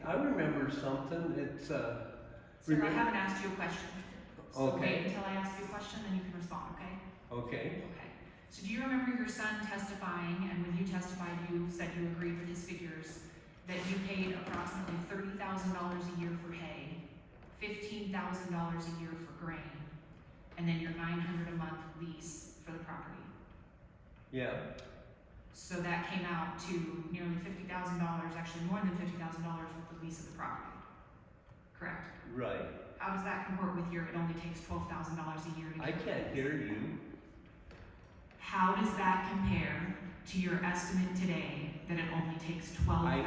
I remember something, it's, Sir, I haven't asked you a question. So Okay. wait until I ask you a question, then you can respond, okay? okay, Okay. So do you remember your son testifying, and when you testified, you said you agreed with his figures, that you paid approximately $30,000 a year for hay, $15,000 a year for grain, and then your $900 a month lease for the property? yeah, So that came out to nearly $50,000, actually more than $50,000 with the lease of the property, correct? right. How does that comport with your, it only takes $12,000 a year to I get? can't hear you. How does that compare to your estimate today that it only takes $12,000?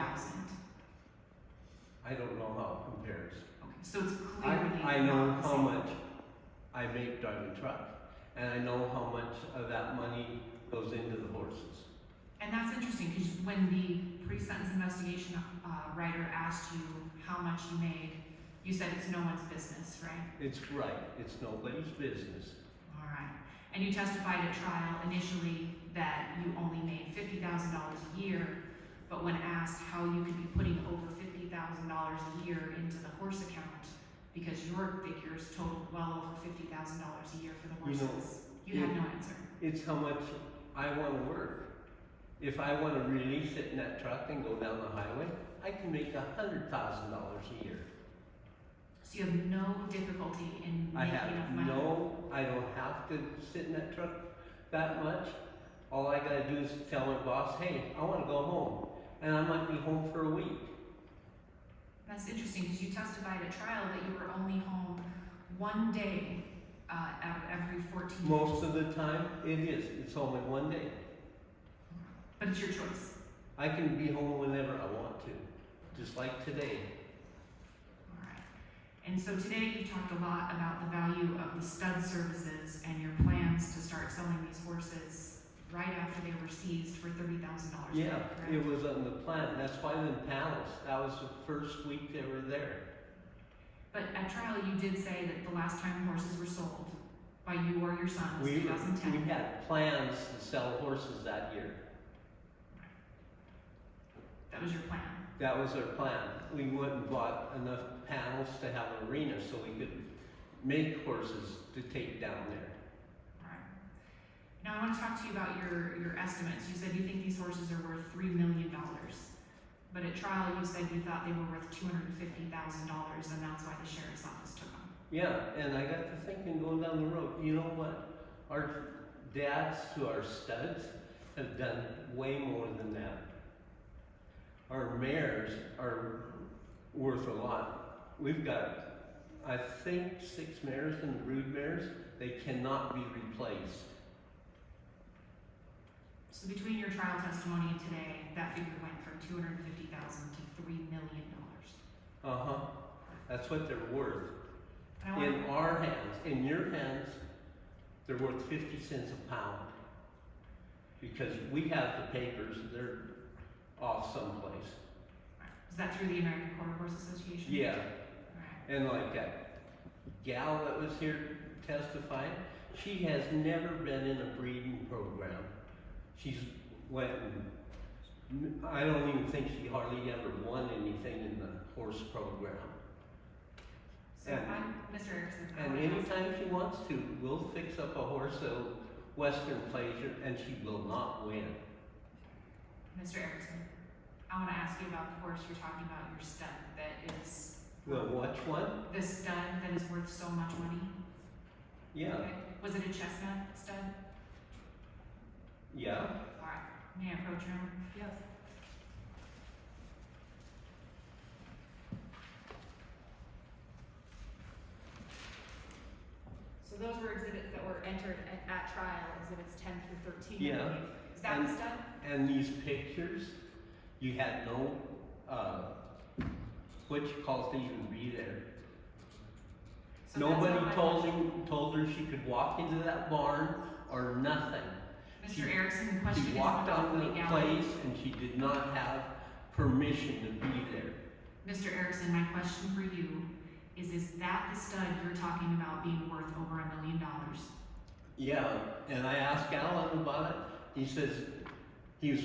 I don't know how it compares. Okay, so it's clearly I know not the how same. much I make driving truck, and I know how much of that money goes into the horses. And that's interesting, because when the pre-sentence investigation writer asked you how much you made, you said it's no one's business, right? It's right, it's nobody's business. All right. And you testified at trial initially that you only made $50,000 a year, but when asked how you could be putting over $50,000 a year into the horse account, because your figures totaled well over $50,000 a year for the You know, horses, you had no answer. It's how much I want to work. If I want to release it in that truck and go down the highway, I can make $100,000 a year. So you have no difficulty in I making have enough money? I don't have to sit in that truck that much. All I gotta do is tell my boss, hey, I wanna go home. And I might be home for a week. That's interesting, because you testified at trial that you were only home one day out of every 14 days. Most of the time, it is. It's only one day. But it's your choice. I can be home whenever I want to, just like today. All right. And so today you talked a lot about the value of the stud services and your plans to start selling these horses right after they were seized for $30,000. Yeah, correct? it was on the plan. That's why the panels, that was the first week they were there. But at trial you did say that the last time horses were sold by you or your son was We 2010. had plans to sell horses that year. That was your plan. That was our plan. We went and bought enough panels to have an arena so we could make horses to take down there. All right. Now I want to talk to you about your estimates. You said you think these horses are worth $3 million. But at trial you said you thought they were worth $250,000, and that's why the sheriff's office took them. Yeah, and I got to thinking going down the road, you know what? Our dads to our studs have done way more than that. Our mares are worth a lot. We've got, I think, 6 mares and brood mares. They cannot be replaced. So between your trial testimony and today, that figure went from $250,000 to $3 million. Uh-huh. That's what they're worth. And I want In our hands, in your hands, they're worth 50 cents a pound. Because we have the papers, they're off someplace. Is that through the American Quarter Horse Association? Yeah, Right. and like that gal that was here testifying, she has never been in a breeding program. She's went and, I don't even think she hardly ever won anything in the horse program. So I'm Mr. Erickson. And anytime she wants to, we'll fix up a horse at Western Pleasure, and she will not win. Mr. Erickson, I want to ask you about the horse you're talking about, your stud that is Well, which one? the stud that is worth so much money. Yeah, Okay. Was it a chestnut stud? yeah. All right. May I approach your honor? Yes. So those were exhibits that were entered at trial, exhibits 10 through 13. I Yeah. believe. Is that the stud? And these pictures, you had no, what you call to even be there. So that's Nobody not my told her she could walk into that barn or nothing. Mr. Erickson, the question She is walked about on the legality. place and she did not have permission to be there. Mr. Erickson, my question for you is that the stud you're talking about being worth over $1 million? Yeah, and I asked Alan about it. He says he was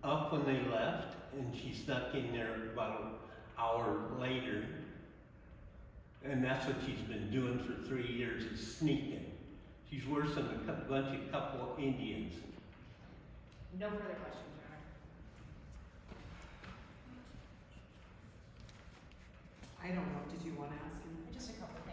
up when they left and she snuck in there about hour later. And that's what she's been doing for 3 years, is sneaking. She's worse than a couple of Indians. No further questions, Your Honor. I don't know, did you wanna ask him? Just a couple.